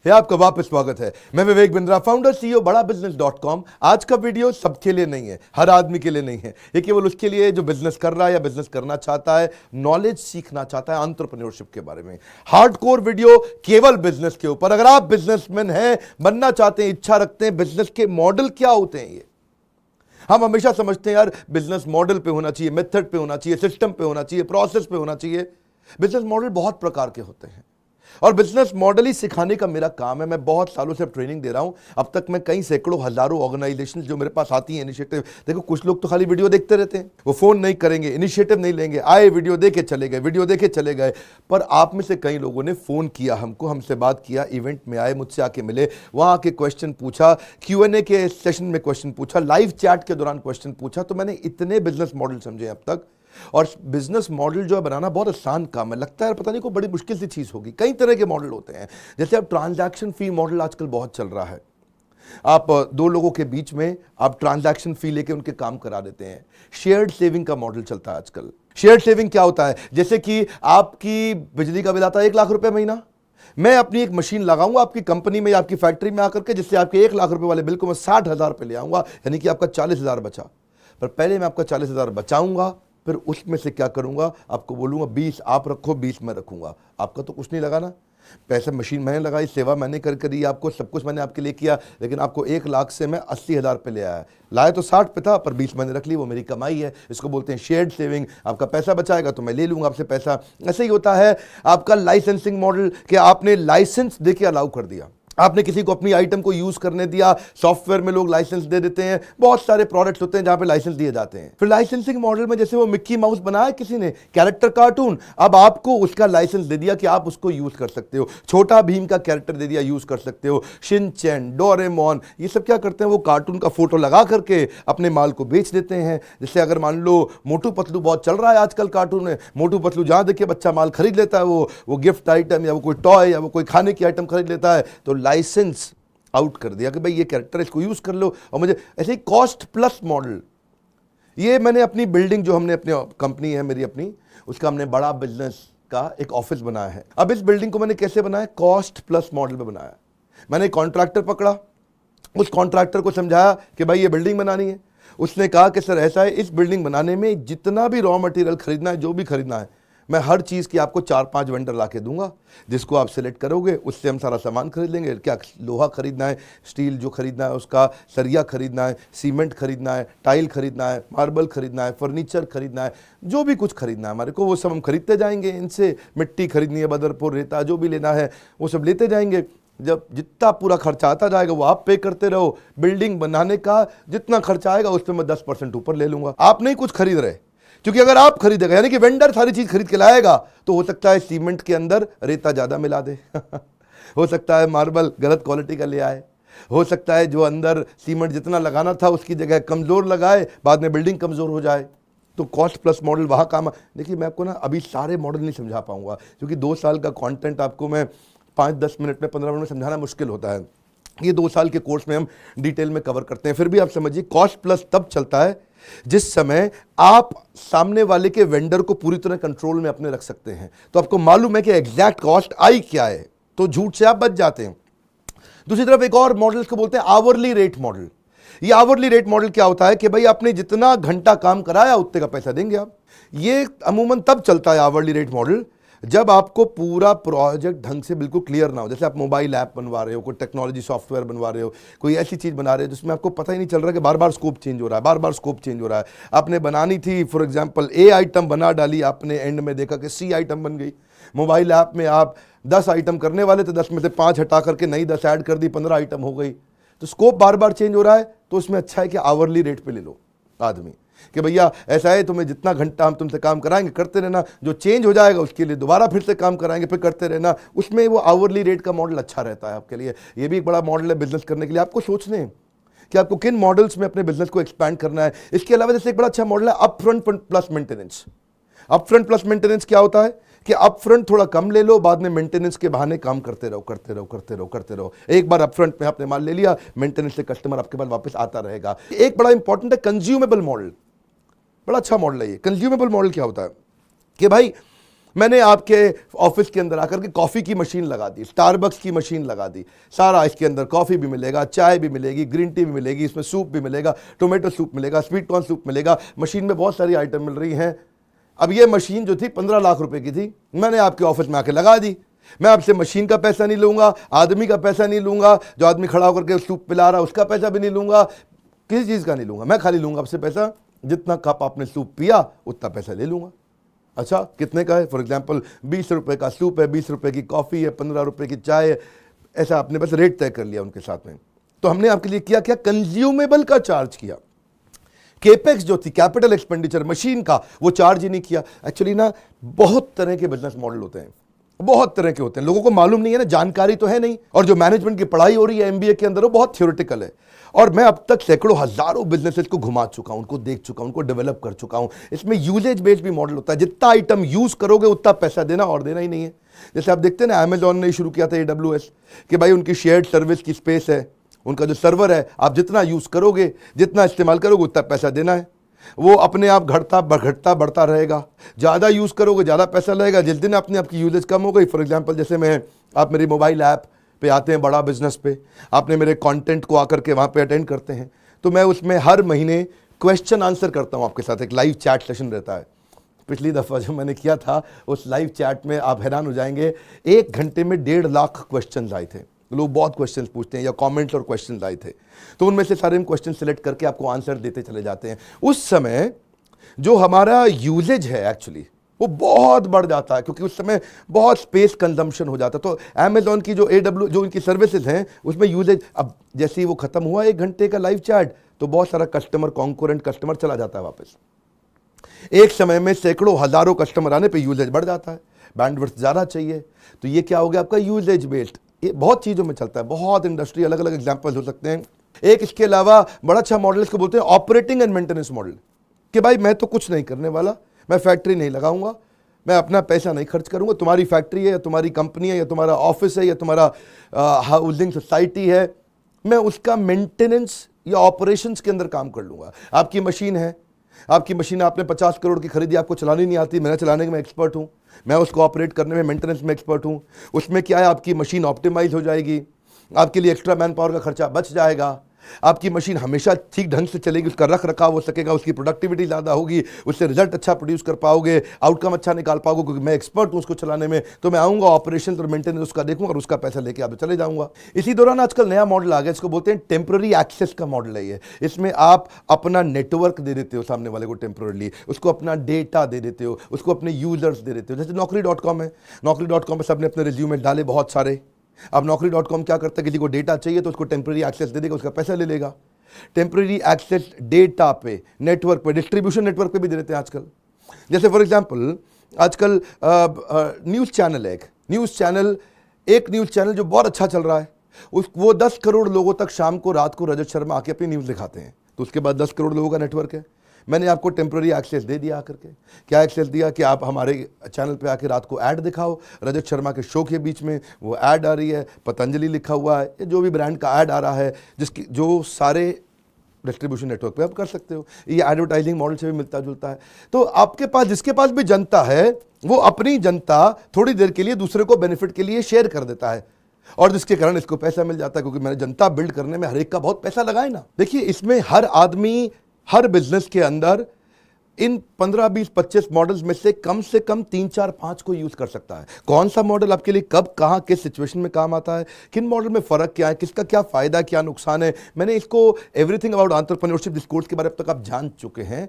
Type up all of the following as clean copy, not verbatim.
है आपका वापस स्वागत है। मैं विवेक बिंद्रा, फाउंडर सीईओ बड़ा बिजनेस.com। आज का वीडियो सबके लिए नहीं है, हर आदमी के लिए नहीं है। ये केवल उसके लिए जो बिजनेस कर रहा है या बिजनेस करना चाहता है, नॉलेज सीखना चाहता है एंटरप्रेन्योरशिप के बारे में। हार्डकोर वीडियो केवल बिजनेस के ऊपर। अगर आप बिजनेसमैन हैं, बनना चाहते हैं, इच्छा रखते हैं, बिजनेस के मॉडल क्या होते हैं ये हम हमेशा समझते हैं यार बिजनेस मॉडल पे होना चाहिए, मेथड पे होना चाहिए, सिस्टम पे होना चाहिए, प्रोसेस पे होना चाहिए। बिजनेस मॉडल बहुत प्रकार के होते हैं और बिजनेस मॉडल ही सिखाने का मेरा काम है। मैं बहुत सालों से ट्रेनिंग दे रहा हूं। अब तक मैं कई सैकड़ों हजारों ऑर्गेनाइजेशन जो मेरे पास आती हैं, इनिशिएटिव। देखो कुछ लोग तो खाली वीडियो देखते रहते हैं, वो फोन नहीं करेंगे, इनिशिएटिव नहीं लेंगे, आए वीडियो देखे चले गए, वीडियो देखे चले गए। पर आप में से कई लोगों ने फोन किया हमको, हमसे बात किया, इवेंट में आए, मुझसे आके मिले, वहां आके क्वेश्चन पूछा, Q&A के सेशन में क्वेश्चन पूछा, लाइव चैट के दौरान क्वेश्चन पूछा। तो मैंने इतने बिजनेस मॉडल समझे अब तक। और बिजनेस मॉडल जो है बनाना बहुत आसान काम है। लगता है पता नहीं कोई बड़ी मुश्किल सी चीज होगी। कई तरह के मॉडल होते हैं। जैसे अब ट्रांजैक्शन फी मॉडल आजकल बहुत चल रहा है। आप दो लोगों के बीच में आप ट्रांजैक्शन फी लेके उनके काम करा देते हैं। शेयर्ड सेविंग का मॉडल चलता है आजकल। शेयर्ड सेविंग क्या होता है? जैसे कि आपकी बिजली का बिल आता है 1 लाख रुपए महीना, मैं अपनी एक मशीन लगाऊंगा आपकी कंपनी में या आपकी फैक्ट्री में आकर के, जिससे आपके 1 लाख रुपए वाले बिल को मैं 60,000 रुपए ले आऊंगा, यानी कि आपका 40,000 बचा। पर पहले मैं आपका 40,000 बचाऊंगा, फिर उसमें से क्या करूंगा, आपको बोलूंगा 20 आप रखो, 20 मैं रखूंगा। आपका तो कुछ नहीं लगा ना, पैसा मशीन मैंने लगाई, सेवा मैंने कर दी आपको, सब कुछ मैंने आपके लिए किया। लेकिन आपको 1 लाख से मैं 80,000 पे ले आया। लाए तो 60 पे था, पर 20 मैंने रख ली, वो मेरी कमाई है। इसको बोलते हैं शेयर्ड सेविंग। आपका पैसा बचाएगा तो मैं ले लूंगा आपसे पैसा। ऐसे ही होता है आपका लाइसेंसिंग मॉडल, कि आपने लाइसेंस देके अलाउ कर दिया, आपने किसी को अपनी आइटम को यूज करने दिया। सॉफ्टवेयर में लोग लाइसेंस दे देते हैं, बहुत सारे प्रोडक्ट्स होते हैं जहां पे लाइसेंस दिए जाते हैं। फिर लाइसेंसिंग मॉडल में जैसे वो मिक्की माउस बनाया किसी ने, कैरेक्टर कार्टून, अब आपको उसका लाइसेंस दे दिया कि आप उसको यूज कर सकते हो। छोटा भीम का कैरेक्टर दे दिया, यूज कर सकते हो। शिनचैन, डोरेमोन, ये सब क्या करते हैं, वो कार्टून का फोटो लगा करके अपने माल को बेच देते हैं। जैसे अगर मान लो मोटू पतलू बहुत चल रहा है आजकल कार्टून में, मोटू पतलू जहां देखिए बच्चा माल खरीद लेता है, वो गिफ्ट आइटम या वो कोई टॉय या वो कोई खाने की आइटम खरीद लेता है, तो लाइसेंस आउट कर दिया कि भाई ये कैरेक्टर इसको यूज कर लो। और मुझे ऐसे ही कॉस्ट प्लस मॉडल, ये मैंने अपनी बिल्डिंग जो हमने अपनी कंपनी है मेरी अपनी, उसका हमने बड़ा बिजनेस का एक ऑफिस बनाया है। अब इस बिल्डिंग को मैंने कैसे बनाया? कॉस्ट प्लस मॉडल में बनाया। मैंने एक कॉन्ट्रैक्टर पकड़ा, उस कॉन्ट्रैक्टर को समझाया कि भाई ये बिल्डिंग बनानी है। उसने कहा कि सर ऐसा है, इस बिल्डिंग बनाने में जितना भी रॉ मटेरियल खरीदना है, जो भी खरीदना है, मैं हर चीज़ की आपको 4-5 वेंडर ला के दूंगा, जिसको आप सिलेक्ट करोगे उससे हम सारा सामान खरीद लेंगे। क्या लोहा खरीदना है, स्टील जो खरीदना है उसका, सरिया खरीदना है, सीमेंट खरीदना है, टाइल खरीदना है, मार्बल खरीदना है, फर्नीचर खरीदना है, जो भी कुछ खरीदना है हमारे को वो सब हम खरीदते जाएंगे। इनसे मिट्टी खरीदनी है, बदरपुर, रेता, जो भी लेना है वो सब लेते जाएंगे। जब जितना पूरा खर्चा आता जाएगा वो आप पे करते रहो। बिल्डिंग बनाने का जितना खर्चा आएगा उस पर मैं 10% ऊपर ले लूंगा। आप नहीं कुछ खरीद रहे, क्योंकि अगर आप खरीदेगा यानी कि वेंडर सारी चीज खरीद के लाएगा, तो हो सकता है सीमेंट के अंदर रेता ज्यादा मिला दे हो सकता है मार्बल गलत क्वालिटी का ले आए, हो सकता है जो अंदर सीमेंट जितना लगाना था उसकी जगह कमजोर लगाए, बाद में बिल्डिंग कमजोर हो जाए। तो कॉस्ट प्लस मॉडल वहां काम। देखिए मैं आपको ना अभी सारे मॉडल नहीं समझा पाऊंगा, क्योंकि 2 साल का कॉन्टेंट आपको मैं 5-10 मिनट में, 15 मिनट में समझाना मुश्किल होता है। ये 2 साल के कोर्स में हम डिटेल में कवर करते हैं। फिर भी आप समझिए कॉस्ट प्लस तब चलता है जिस समय आप सामने वाले के वेंडर को पूरी तरह कंट्रोल में अपने रख सकते हैं। तो आपको मालूम है कि एग्जैक्ट कॉस्ट आई क्या है, तो झूठ से आप बच जाते हैं। दूसरी तरफ एक और मॉडल को बोलते हैं आवरली रेट मॉडल। ये आवरली रेट मॉडल क्या होता है कि भाई आपने जितना घंटा काम कराया उतने का पैसा देंगे आप। ये अमूमन तब चलता है आवरली रेट मॉडल जब आपको पूरा प्रोजेक्ट ढंग से बिल्कुल क्लियर ना हो। जैसे आप मोबाइल ऐप बनवा रहे हो, कोई टेक्नोलॉजी सॉफ्टवेयर बनवा रहे हो, कोई ऐसी चीज़ बना रहे हो जिसमें आपको पता ही नहीं चल रहा कि बार बार स्कोप चेंज हो रहा है, बार बार स्कोप चेंज हो रहा है। आपने बनानी थी फॉर एग्जांपल ए आइटम बना डाली, आपने एंड में देखा कि सी आइटम बन गई। मोबाइल ऐप में आप 10 आइटम करने वाले थे, 10 में से 5 हटा करके नई 10 ऐड कर दी, 15 आइटम हो गई। तो स्कोप बार बार चेंज हो रहा है, तो उसमें अच्छा है कि आवरली रेट पे ले लो आदमी, कि भैया ऐसा है तुम्हें जितना घंटा हम तुमसे काम कराएंगे करते रहना, जो चेंज हो जाएगा उसके लिए दोबारा फिर से काम कराएंगे, फिर करते रहना। उसमें वो आवरली रेट का मॉडल अच्छा रहता है आपके लिए। ये भी एक बड़ा मॉडल है बिजनेस करने के लिए। आपको सोचने हैं कि आपको किन मॉडल्स में अपने बिजनेस को एक्सपैंड करना है। इसके अलावा जैसे एक बड़ा अच्छा मॉडल है upfront plus maintenance. Upfront plus maintenance क्या होता है कि अपफ्रंट थोड़ा कम ले लो, बाद में मेंटेनेंस के बहाने काम करते रहो करते रहो करते रहो करते रहो। एक बार अपफ्रंट में आपने माल ले लिया, मेंटेनेंस से कस्टमर आपके पास वापस आता रहेगा। एक बड़ा इंपॉर्टेंट है कंज्यूमेबल मॉडल। बड़ा अच्छा मॉडल है ये। कंज्यूमेबल मॉडल क्या होता है कि भाई मैंने आपके ऑफिस के अंदर आकर के कॉफ़ी की मशीन लगा दी, स्टारबक्स की मशीन लगा दी, सारा इसके अंदर कॉफ़ी भी मिलेगा, चाय भी मिलेगी, ग्रीन टी भी मिलेगी, इसमें सूप भी मिलेगा, टोमेटो सूप मिलेगा, स्वीट कॉर्न सूप मिलेगा, मशीन में बहुत सारी आइटम मिल रही हैं। अब ये मशीन जो थी 15 लाख रुपए की थी, मैंने आपके ऑफिस में आके लगा दी। मैं आपसे मशीन का पैसा नहीं लूंगा, आदमी का पैसा नहीं लूंगा, जो आदमी खड़ा होकर के सूप पिला रहा उसका पैसा भी नहीं लूंगा, किसी चीज़ का नहीं लूंगा। मैं खाली लूंगा आपसे पैसा, जितना कप आपने सूप पिया उतना पैसा ले लूंगा। अच्छा, कितने का है? फॉर एग्जाम्पल 20 रुपए का सूप है, 20 रुपए की कॉफ़ी है, 15 रुपए की चाय है, ऐसा आपने बस रेट तय कर लिया उनके साथ में। तो हमने आपके लिए किया क्या? कंज्यूमेबल का चार्ज किया। केपेक्स जो थी, कैपिटल एक्सपेंडिचर मशीन का, वो चार्ज ही नहीं किया। एक्चुअली ना बहुत तरह के बिजनेस मॉडल होते हैं, बहुत तरह के होते हैं, लोगों को मालूम नहीं है ना, जानकारी तो है नहीं। और जो मैनेजमेंट की पढ़ाई हो रही है एमबीए के अंदर, वो बहुत थ्योरेटिकल है। और मैं अब तक सैकड़ों हजारों बिजनेसेस को घुमा चुका हूं, उनको देख चुका हूं, उनको डेवलप कर चुका हूं। इसमें यूजेज बेस्ड भी मॉडल होता है, जितना आइटम यूज करोगे उतना पैसा देना, और देना ही नहीं है। जैसे आप देखते हैं ना, अमेजॉन ने शुरू किया था AWS, कि भाई उनकी शेयर्ड सर्विस की स्पेस है, उनका जो सर्वर है, आप जितना यूज करोगे, जितना इस्तेमाल करोगे उतना पैसा देना है। वो अपने आप घटता बढ़ता रहेगा, ज़्यादा यूज़ करोगे ज़्यादा पैसा लगेगा। जिस दिन अपनी आपकी यूजेज कम हो गई, फॉर एग्जांपल जैसे आप मेरी मोबाइल ऐप पे आते हैं, बड़ा बिजनेस पे, आपने मेरे कंटेंट को आकर के वहाँ पे अटेंड करते हैं, तो मैं उसमें हर महीने क्वेश्चन आंसर करता हूँ आपके साथ, एक लाइव चैट सेशन रहता है। पिछली दफ़ा जो मैंने किया था, उस लाइव चैट में आप हैरान हो जाएंगे, 1 घंटे में 1.5 लाख क्वेश्चन आए थे। लोग बहुत क्वेश्चंस पूछते हैं, या कमेंट्स और क्वेश्चंस आए थे, तो उनमें से सारे हम क्वेश्चन सिलेक्ट करके आपको आंसर देते चले जाते हैं। उस समय जो हमारा यूजेज है एक्चुअली वो बहुत बढ़ जाता है, क्योंकि उस समय बहुत स्पेस कंजम्पशन हो जाता है। तो अमेजॉन की जो जो इनकी सर्विसेज हैं, उसमें यूजेज, अब जैसे ही वो खत्म हुआ 1 घंटे का लाइव चैट, तो बहुत सारा कस्टमर, कॉन्कुरेंट कस्टमर चला जाता है वापस। एक समय में सैकड़ों हजारों कस्टमर आने पे यूजेज बढ़ जाता है, बैंडविड्थ ज़्यादा चाहिए। तो ये क्या हो गया आपका? Usage based. ये बहुत चीज़ों में चलता है, बहुत इंडस्ट्री, अलग अलग एग्जाम्पल्स हो सकते हैं। एक इसके अलावा बड़ा अच्छा मॉडल इसको बोलते हैं ऑपरेटिंग एंड मेंटेनेंस मॉडल, कि भाई मैं तो कुछ नहीं करने वाला, मैं फैक्ट्री नहीं लगाऊंगा, मैं अपना पैसा नहीं खर्च करूंगा, तुम्हारी फैक्ट्री है या तुम्हारी कंपनी है या तुम्हारा ऑफिस है या तुम्हारा हाउसिंग सोसाइटी है, मैं उसका मेंटेनेंस या ऑपरेशंस के अंदर काम कर लूंगा। आपकी मशीन है, आपकी मशीन आपने 50 करोड़ की खरीदी, आपको चलानी नहीं आती, मैंने चलाने में एक्सपर्ट हूं, मैं उसको ऑपरेट करने में, मेंटेनेंस में एक्सपर्ट हूं। उसमें क्या है, आपकी मशीन ऑप्टिमाइज हो जाएगी, आपके लिए एक्स्ट्रा मैन पावर का खर्चा बच जाएगा, आपकी मशीन हमेशा ठीक ढंग से चलेगी, उसका रख रखाव हो सकेगा, उसकी प्रोडक्टिविटी ज़्यादा होगी, उससे रिजल्ट अच्छा प्रोड्यूस कर पाओगे, आउटकम अच्छा निकाल पाओगे, क्योंकि मैं एक्सपर्ट हूँ उसको चलाने में। तो मैं आऊँगा, ऑपरेशन और मेंटेनेंस उसका देखूंगा और उसका पैसा लेके आप चले जाऊँगा। इसी दौरान आजकल नया मॉडल आ गया, इसको बोलते हैं टेम्पररी एक्सेस का मॉडल है ये। इसमें आप अपना नेटवर्क दे देते हो सामने वाले को टेम्पररी, उसको अपना डेटा दे देते हो, उसको अपने यूजर्स दे देते हो। जैसे Naukri.com है, Naukri.com पर सबने अपने रिज्यूमे डाले बहुत सारे। अब Naukri.com क्या करता है, किसी को डेटा चाहिए तो उसको टेम्पररी एक्सेस दे देगा, उसका पैसा ले लेगा। टेम्पररी एक्सेस डेटा पे, नेटवर्क पे, डिस्ट्रीब्यूशन नेटवर्क पे भी दे देते हैं आजकल। जैसे फॉर एग्जांपल आजकल न्यूज़ चैनल है, एक न्यूज़ चैनल जो बहुत अच्छा चल रहा है, वो 10 करोड़ लोगों तक शाम को, रात को रजत शर्मा आके अपनी न्यूज़ दिखाते हैं, तो उसके बाद 10 करोड़ लोगों का नेटवर्क है। मैंने आपको टेम्पररी एक्सेस दे दिया आकर के। क्या एक्सेस दिया कि आप हमारे चैनल पे आके रात को ऐड दिखाओ, रजत शर्मा के शो के बीच में वो ऐड आ रही है, पतंजलि लिखा हुआ है, जो भी ब्रांड का ऐड आ रहा है, जिसकी जो सारे डिस्ट्रीब्यूशन नेटवर्क पे आप कर सकते हो। ये एडवर्टाइजिंग मॉडल से भी मिलता जुलता है। तो आपके पास, जिसके पास भी जनता है, वो अपनी जनता थोड़ी देर के लिए दूसरे को बेनिफिट के लिए शेयर कर देता है, और जिसके कारण इसको पैसा मिल जाता है, क्योंकि मैंने जनता बिल्ड करने में हर एक का बहुत पैसा लगाए ना। देखिए, इसमें हर आदमी, हर बिजनेस के अंदर इन 15, 20, 25 मॉडल्स में से कम 3, 4, 5 को यूज कर सकता है। कौन सा मॉडल आपके लिए कब, कहां, किस सिचुएशन में काम आता है, किन मॉडल में फर्क क्या है, किसका क्या फायदा, क्या नुकसान है। मैंने इसको everything about entrepreneurship this course के बारे में अब तक आप जान चुके हैं,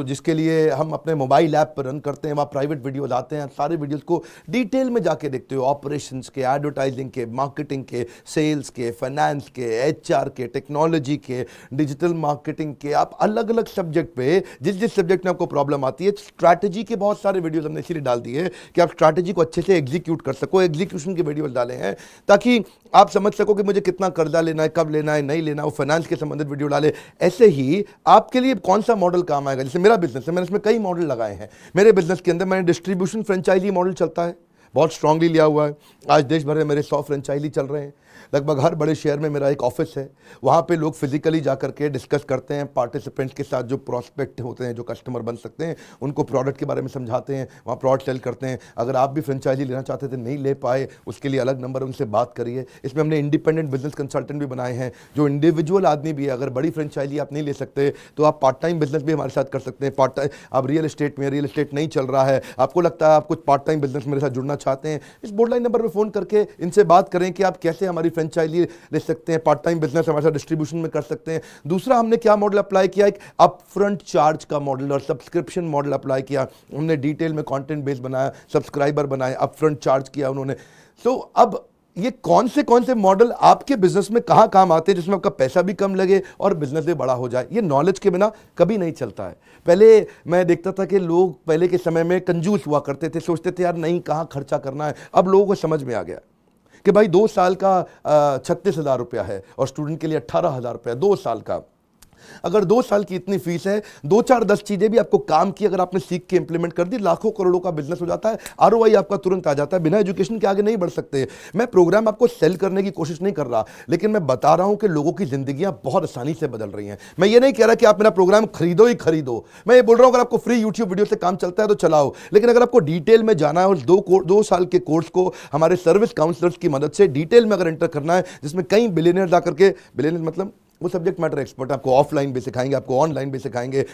जिसके लिए हम अपने मोबाइल ऐप पर रन करते हैं। वहाँ प्राइवेट वीडियोज आते हैं, सारे वीडियोज को डिटेल में जाके देखते हो, ऑपरेशंस के, एडवर्टाइजिंग के, मार्केटिंग के, सेल्स के, फाइनेंस के, HR के, टेक्नोलॉजी के, डिजिटल मार्केटिंग के। आप अलग अलग सब्जेक्ट पे, जिस सब्जेक्ट में आपको प्रॉब्लम आती है, स्ट्रैटेजी के बहुत सारे वीडियोस हमने इसीलिए डाल दिए कि आप स्ट्रैटेजी को अच्छे से एग्जीक्यूट कर सको। एग्जीक्यूशन के वीडियोस डाले हैं ताकि आप समझ सको कि मुझे कितना कर्जा लेना है, कब लेना है, नहीं लेना, वो फाइनेंस के संबंधित वीडियो डाले। ऐसे ही आपके लिए कौन सा मॉडल काम आएगा। जैसे मेरा बिजनेस है, मैंने इसमें कई मॉडल लगाए हैं। मेरे बिजनेस के अंदर मैंने डिस्ट्रीब्यूशन फ्रेंचाइजी मॉडल चलता है, बहुत स्ट्रांगली लिया हुआ है। आज देश भर में मेरे 100 फ्रेंचाइजी चल रहे हैं। लगभग हर बड़े शहर में मेरा एक ऑफिस है। वहाँ पे लोग फिजिकली जा करके डिस्कस करते हैं पार्टिसिपेंट्स के साथ, जो प्रॉस्पेक्ट होते हैं, जो कस्टमर बन सकते हैं, उनको प्रोडक्ट के बारे में समझाते हैं, वहाँ प्रोडक्ट सेल करते हैं। अगर आप भी फ्रेंचाइजी लेना चाहते थे, नहीं ले पाए, उसके लिए अलग नंबर, उनसे बात करिए। इसमें हमने इंडिपेंडेंट बिजनेस कंसल्टेंट भी बनाए हैं, जो इंडिविजुअल आदमी भी है। अगर बड़ी फ्रेंचाइजी आप नहीं ले सकते तो आप पार्ट टाइम बिजनेस भी हमारे साथ कर सकते हैं। पार्ट टाइम आप रियल एस्टेट में, रियल एस्टेट नहीं चल रहा है, आपको लगता है आप कुछ पार्ट टाइम बिजनेस मेरे साथ जुड़ना चाहते हैं, इस बोर्ड नंबर पर फोन करके इनसे बात करें कि आप कैसे हमारी फ्रेंचाइजी ले सकते हैं, पार्ट टाइम बिजनेस हमारे साथ डिस्ट्रीब्यूशन में कर सकते हैं। दूसरा, हमने क्या मॉडल अप्लाई किया, एक अपफ्रंट चार्ज का मॉडल और सब्सक्रिप्शन मॉडल अप्लाई किया। हमने डिटेल में कंटेंट बेस बनाया, सब्सक्राइबर बनाए, अपफ्रंट चार्ज किया उन्होंने। तो अब ये कौन से मॉडल आपके बिजनेस में कहां काम आते हैं, जिसमें आपका पैसा भी कम लगे और बिजनेस भी बड़ा हो जाए। ये नॉलेज के बिना कभी नहीं चलता है। पहले मैं देखता था कि लोग पहले के समय में कंजूस हुआ करते थे, सोचते थे यार नहीं कहां खर्चा करना है। अब लोगों को समझ में आ गया कि भाई 2 साल का 36,000 रुपया है और स्टूडेंट के लिए 18,000 रुपया, 2 साल का। अगर 2 साल की इतनी फीस है, 2 4 10 चीजें भी आपको काम की अगर आपने सीख के इंप्लीमेंट कर दी, लाखों करोड़ों का बिजनेस हो जाता है। आरओआई आपका तुरंत आ जाता है। बिना एजुकेशन के आगे नहीं बढ़ सकते। मैं प्रोग्राम आपको सेल करने की कोशिश नहीं कर रहा, लेकिन मैं बता रहा हूं कि लोगों की जिंदगियां बहुत आसानी से बदल रही हैं। मैं ये नहीं कह रहा कि आप मेरा प्रोग्राम खरीदो ही खरीदो। मैं ये बोल रहा हूं अगर आपको फ्री यूट्यूब वीडियो से काम चलता है तो चलाओ, लेकिन अगर आपको डिटेल में जाना है और 2 साल के कोर्स को हमारे सर्विस काउंसलर्स की मदद से डिटेल में अगर एंटर करना है, जिसमें कई बिलियनर्स आकर के, बिलियनर्स मतलब वो सब्जेक्ट मैटर एक्सपर्ट, आपको ऑफलाइन भी सिखाएंगे, आपको ऑनलाइन भी सिखाएंगे।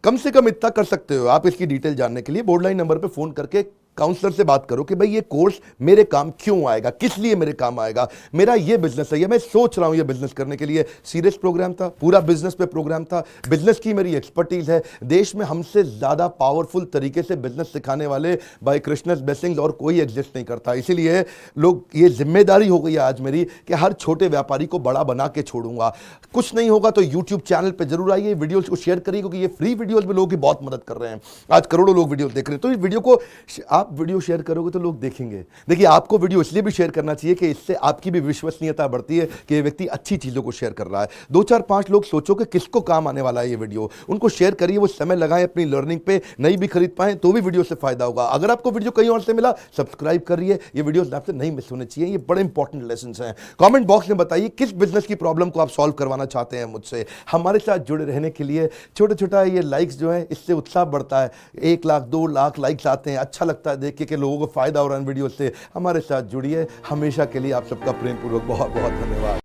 कम से कम इतना कर सकते हो आप। इसकी डिटेल जानने के लिए बोर्ड लाइन नंबर पे फोन करके काउंसलर से बात करो कि भाई ये कोर्स मेरे काम क्यों आएगा, किस लिए मेरे काम आएगा, मेरा ये बिजनेस है, ये मैं सोच रहा हूं ये बिजनेस करने के लिए। सीरियस प्रोग्राम था, पूरा बिजनेस पे प्रोग्राम था। बिजनेस की मेरी एक्सपर्टीज है। देश में हमसे ज्यादा पावरफुल तरीके से बिजनेस सिखाने वाले बाय कृष्णस ब्लेसिंग्स और कोई एग्जिस्ट नहीं करता। इसीलिए लोग, ये जिम्मेदारी हो गई है आज मेरी कि हर छोटे व्यापारी को बड़ा बना के छोड़ूंगा। कुछ नहीं होगा तो यूट्यूब चैनल पर जरूर आइए, वीडियोज को शेयर करिए, क्योंकि ये फ्री वीडियोज में लोगों की बहुत मदद कर रहे हैं। आज करोड़ों लोग वीडियो देख रहे हैं, तो इस वीडियो को आप वीडियो शेयर करोगे तो लोग देखेंगे। देखिए, आपको वीडियो इसलिए भी शेयर करना चाहिए कि इससे आपकी भी विश्वसनीयता बढ़ती है कि ये व्यक्ति अच्छी चीजों को शेयर कर रहा है। 2 4 5 लोग सोचो कि किसको काम आने वाला है ये वीडियो, उनको शेयर करिए, वो समय लगाएं अपनी लर्निंग पे, नहीं भी खरीद पाए तो भी वीडियो से फायदा होगा। अगर आपको वीडियो कहीं और से मिला, सब्सक्राइब करिए। ये वीडियोस आपसे नहीं मिस होने चाहिए, ये बड़े इंपॉर्टेंट लेसन हैं। कमेंट बॉक्स में बताइए किस बिजनेस की प्रॉब्लम को आप सॉल्व करवाना चाहते हैं मुझसे। हमारे साथ जुड़े रहने के लिए छोटा छोटा ये लाइक्स जो है, इससे उत्साह बढ़ता है। 1 लाख 2 लाख लाइक्स आते हैं, अच्छा लगता है देख के कि लोगों को फायदा हो रहा है वीडियो से। हमारे साथ जुड़िए। हमेशा के लिए आप सबका प्रेम पूर्वक बहुत बहुत धन्यवाद।